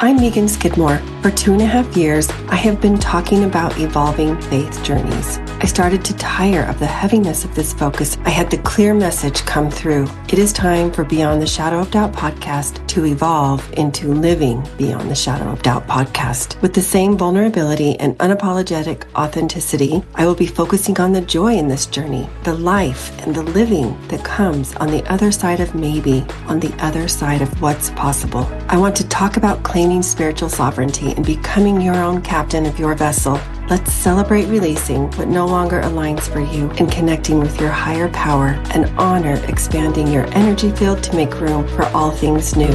I'm Megan Skidmore. For 2.5 years, I have been talking about evolving faith journeys. I started to tire of the heaviness of this focus. I had the clear message come through. It is time for Beyond the Shadow of Doubt podcast to evolve into Living Beyond the Shadow of Doubt podcast. With the same vulnerability and unapologetic authenticity, I will be focusing on the joy in this journey, the life and the living that comes on the other side of maybe, on the other side of what's possible. I want to talk about claiming spiritual sovereignty and becoming your own captain of your vessel. Let's celebrate releasing what no longer aligns for you and connecting with your higher power and honor expanding your energy field to make room for all things new.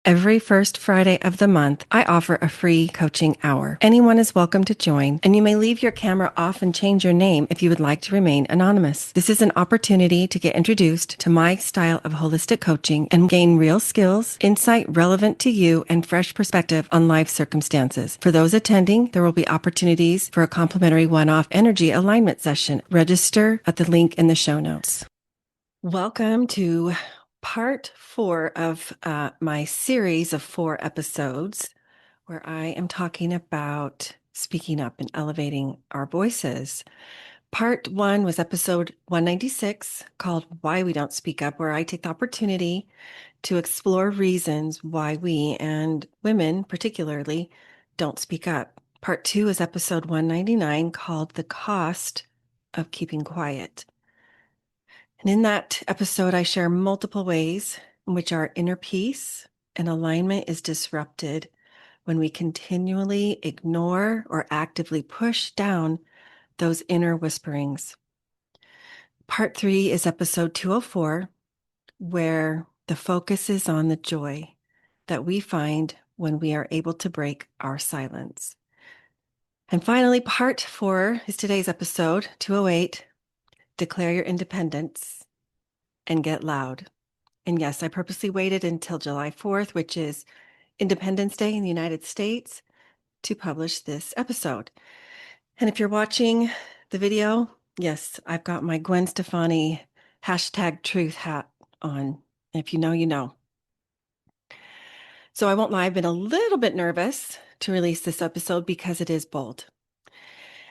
Every first Friday of the month, I offer a free coaching hour. Anyone is welcome to join, and you may leave your camera off and change your name if you would like to remain anonymous. This is an opportunity to get introduced to my style of holistic coaching and gain real skills, insight relevant to you, and fresh perspective on life circumstances. For those attending, there will be opportunities for a complimentary one-off energy alignment session. Register at the link in the show notes. Welcome to part 4 of my series of 4 episodes where I am talking about speaking up and elevating our voices. Part 1 was episode 196 called Why We Don't Speak Up, where I take the opportunity to explore reasons why we, and women particularly, don't speak up. Part 2 is episode 199 called The Cost of Keeping Quiet. And in that episode, I share multiple ways in which our inner peace and alignment is disrupted when we continually ignore or actively push down those inner whisperings. Part 3 is episode 204, where the focus is on the joy that we find when we are able to break our silence. And finally, part 4 is today's episode, 208, Declare Your Independence and Get Loud. And yes, I purposely waited until July 4th, which is Independence Day in the United States, to publish this episode. And if you're watching the video, yes, I've got my Gwen Stefani #truth hat on. If you know, you know. So I won't lie, I've been a little bit nervous to release this episode because it is bold.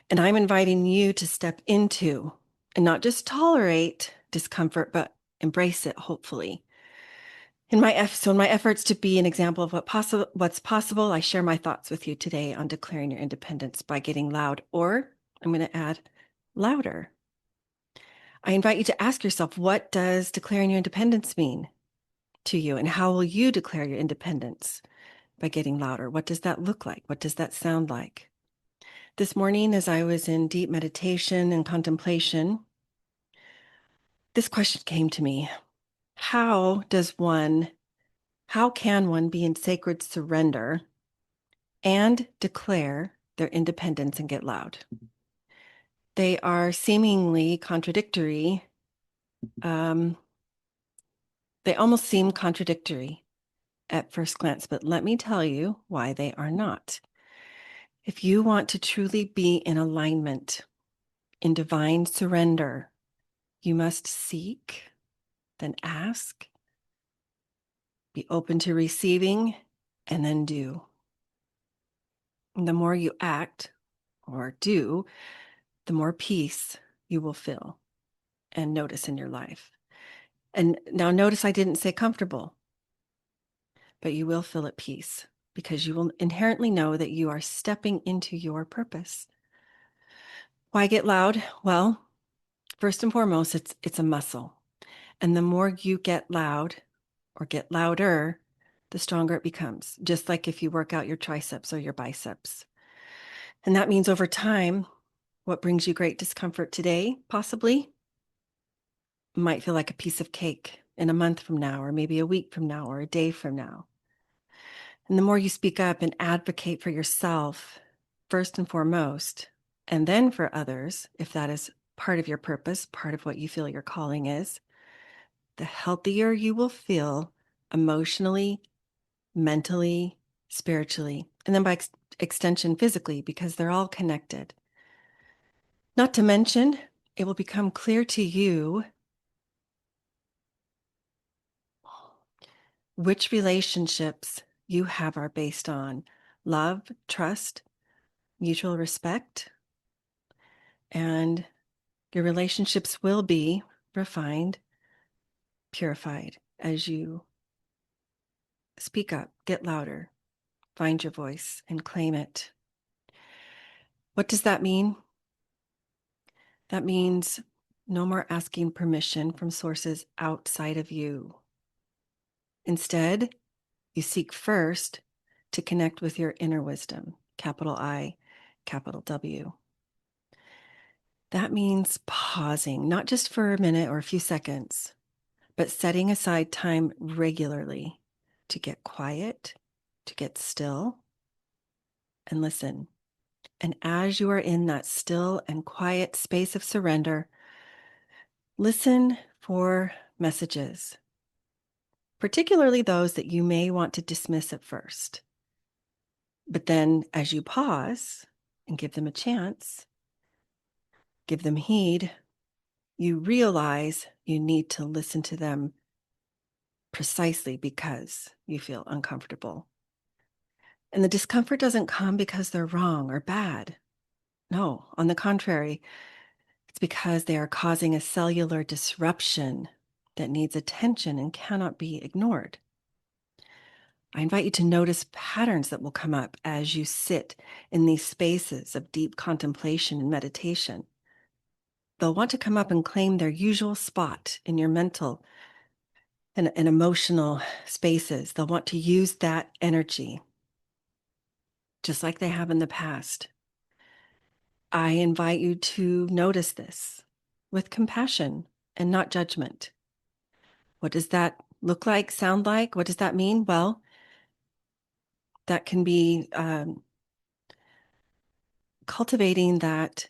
And I'm inviting you to step into and not just tolerate discomfort, but embrace it, hopefully. In my efforts to be an example of what's possible, I share my thoughts with you today on declaring your independence by getting loud, or I'm going to add louder. I invite you to ask yourself, what does declaring your independence mean to you? And how will you declare your independence by getting louder? What does that look like? What does that sound like? This morning, as I was in deep meditation and contemplation, this question came to me. How can one be in sacred surrender and declare their independence and get loud? They are seemingly contradictory. They almost seem contradictory at first glance, but let me tell you why they are not. If you want to truly be in alignment, in divine surrender, you must seek, then ask, be open to receiving, and then do. And the more you act or do, the more peace you will feel and notice in your life. And now notice I didn't say comfortable, but you will feel at peace because you will inherently know that you are stepping into your purpose. Why get loud? Well, first and foremost, it's a muscle. And the more you get loud or get louder, the stronger it becomes, just like if you work out your triceps or your biceps. And that means over time, what brings you great discomfort today, possibly, might feel like a piece of cake in a month from now, or maybe a week from now, or a day from now. And the more you speak up and advocate for yourself, first and foremost, and then for others, if that is part of your purpose, part of what you feel your calling is, the healthier you will feel emotionally, mentally, spiritually, and then by extension physically because they're all connected. Not to mention, it will become clear to you which relationships you have are based on love, trust, mutual respect, and your relationships will be refined, purified as you speak up, get louder, find your voice, and claim it. What does that mean? That means no more asking permission from sources outside of you. Instead, you seek first to connect with your inner wisdom, capital I, capital W. That means pausing, not just for a minute or a few seconds, but setting aside time regularly to get quiet, to get still, and listen. And as you are in that still and quiet space of surrender, listen for messages, particularly those that you may want to dismiss at first. But then as you pause and give them a chance, give them heed, you realize you need to listen to them precisely because you feel uncomfortable. And the discomfort doesn't come because they're wrong or bad. No, on the contrary, it's because they are causing a cellular disruption that needs attention and cannot be ignored. I invite you to notice patterns that will come up as you sit in these spaces of deep contemplation and meditation. They'll want to come up and claim their usual spot in your mental and emotional spaces. They'll want to use that energy just like they have in the past. I invite you to notice this with compassion and not judgment. What does that look like, sound like? What does that mean? Well, that can be cultivating that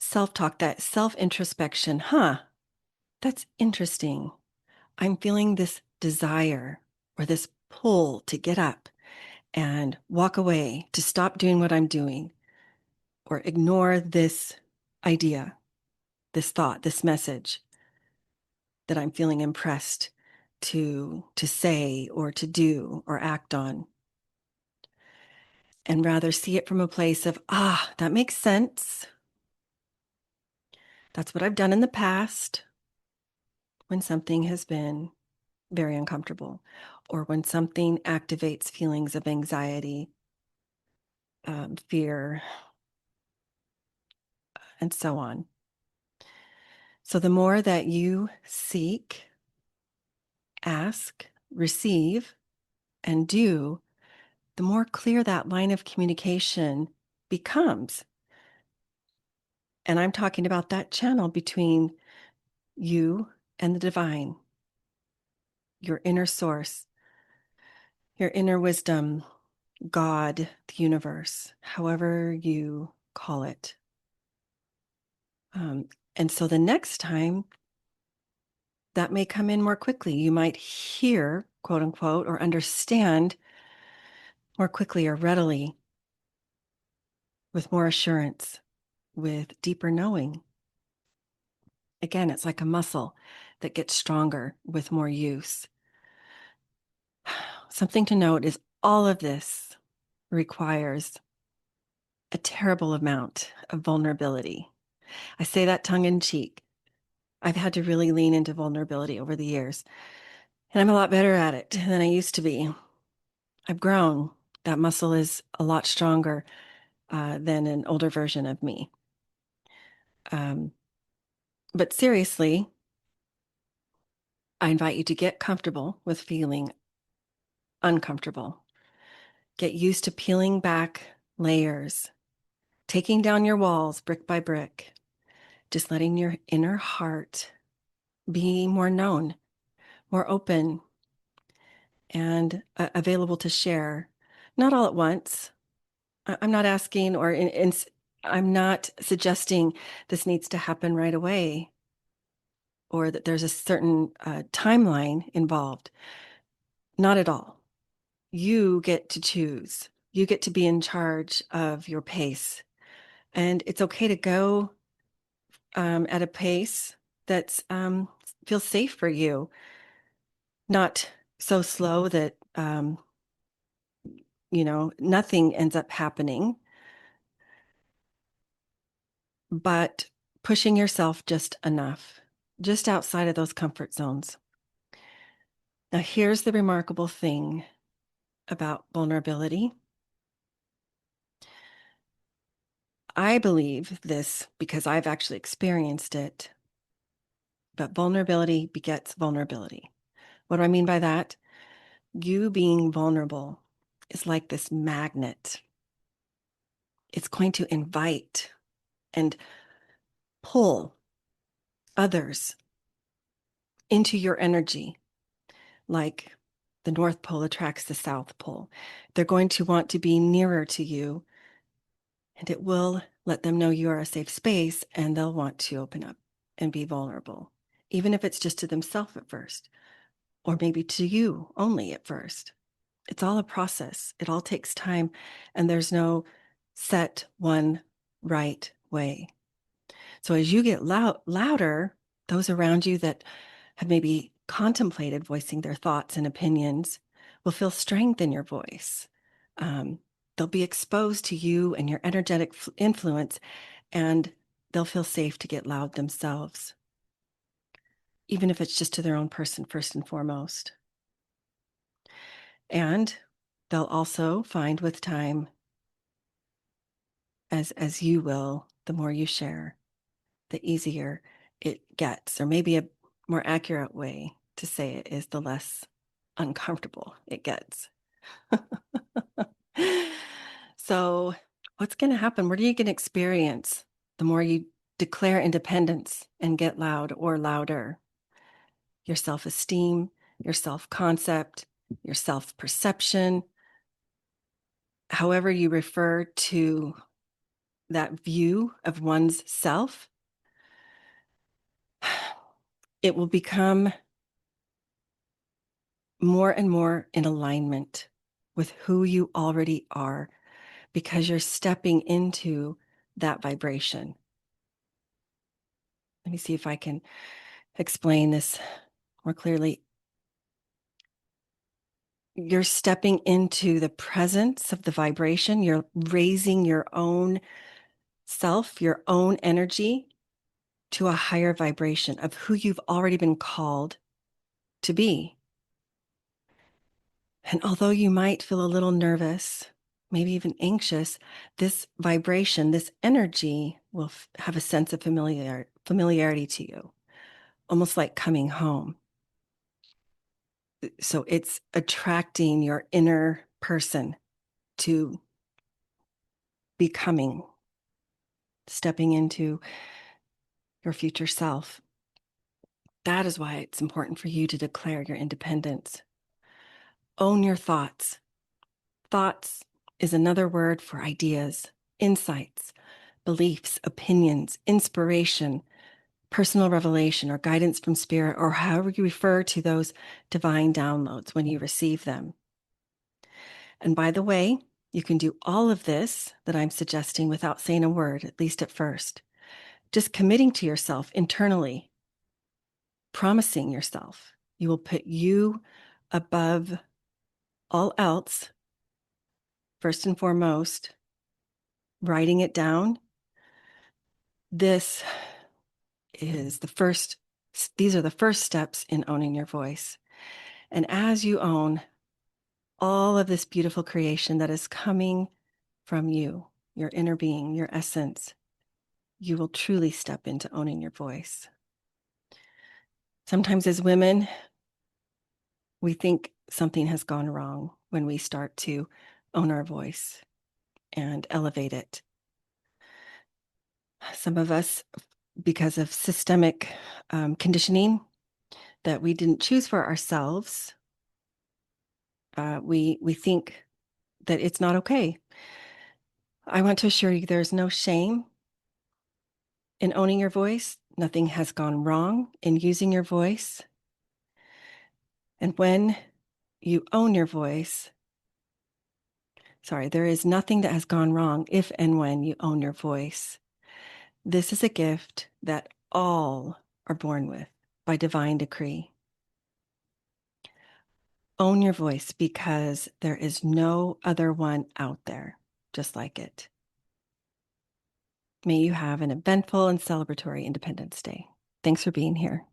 self-talk, that self-introspection. That's interesting. I'm feeling this desire or this pull to get up and walk away, to stop doing what I'm doing, or ignore this idea, this thought, this message that I'm feeling impressed to say or to do or act on. And rather see it from a place of, that makes sense. That's what I've done in the past when something has been very uncomfortable, or when something activates feelings of anxiety, fear, and so on. So the more that you seek, ask, receive, and do, the more clear that line of communication becomes. And I'm talking about that channel between you and the divine, your inner source, your inner wisdom, God, the universe, however you call it. And so the next time that may come in more quickly, you might hear, quote unquote, or understand more quickly or readily, with more assurance, with deeper knowing. Again, it's like a muscle that gets stronger with more use. Something to note is all of this requires a terrible amount of vulnerability. I say that tongue in cheek. I've had to really lean into vulnerability over the years, and I'm a lot better at it than I used to be. I've grown. That muscle is a lot stronger than an older version of me. But seriously, I invite you to get comfortable with feeling uncomfortable. Get used to peeling back layers, taking down your walls brick by brick, just letting your inner heart be more known, more open, and available to share. Not all at once. I'm not asking I'm not suggesting this needs to happen right away or that there's a certain timeline involved. Not at all. You get to choose You get to be in charge of your pace. And it's okay to go at a pace that's feels safe for you, not so slow that nothing ends up happening, but pushing yourself just enough, just outside of those comfort zones. Now, here's the remarkable thing about vulnerability. I believe this because I've actually experienced it, but vulnerability begets vulnerability. What do I mean by that? You being vulnerable is like this magnet. It's going to invite and pull others into your energy, like the North Pole attracts the South Pole. They're going to want to be nearer to you, and it will let them know you are a safe space, and they'll want to open up and be vulnerable, even if it's just to themselves at first, or maybe to you only at first. It's all a process. It all takes time, and there's no set one right way. So as you get louder, those around you that have maybe contemplated voicing their thoughts and opinions will feel strength in your voice. They'll be exposed to you and your energetic influence, and they'll feel safe to get loud themselves, even if it's just to their own person, first and foremost. And they'll also find with time, as you will, the more you share, the easier it gets, or maybe a more accurate way to say it is the less uncomfortable it gets. So, what's going to happen? What are you going to experience the more you declare independence and get loud or louder? Your self esteem, your self concept, your self perception, however you refer to that view of one's self, it will become more and more in alignment with who you already are because you're stepping into that vibration. Let me see if I can explain this more clearly. You're stepping into the presence of the vibration. You're raising your own self, your own energy to a higher vibration of who you've already been called to be. And although you might feel a little nervous, maybe even anxious, this vibration, this energy will have a sense of familiarity to you, almost like coming home. So it's attracting your inner person to becoming, stepping into your future self. That is why it's important for you to declare your independence. Own your thoughts. Thoughts is another word for ideas, insights, beliefs, opinions, inspiration, personal revelation, or guidance from spirit, or however you refer to those divine downloads when you receive them. And by the way, you can do all of this that I'm suggesting without saying a word, at least at first. Just committing to yourself internally, promising yourself you will put you above all else, first and foremost, writing it down. This is these are the first steps in owning your voice. And as you own all of this beautiful creation that is coming from you, your inner being, your essence, you will truly step into owning your voice. Sometimes as women, we think something has gone wrong when we start to own our voice and elevate it. Some of us, because of systemic conditioning that we didn't choose for ourselves, we think that it's not okay. I want to assure you there's no shame in owning your voice. Nothing has gone wrong in using your voice. And when you own your voice, There is nothing that has gone wrong if and when you own your voice. This is a gift that all are born with by divine decree. Own your voice because there is no other one out there just like it. May you have an eventful and celebratory Independence Day. Thanks for being here.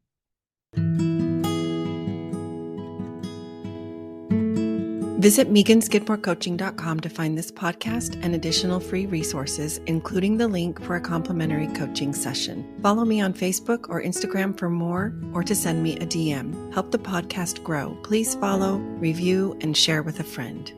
Visit meganskidmorecoaching.com to find this podcast and additional free resources, including the link for a complimentary coaching session. Follow me on Facebook or Instagram for more, or to send me a DM. Help the podcast grow. Please follow, review, and share with a friend.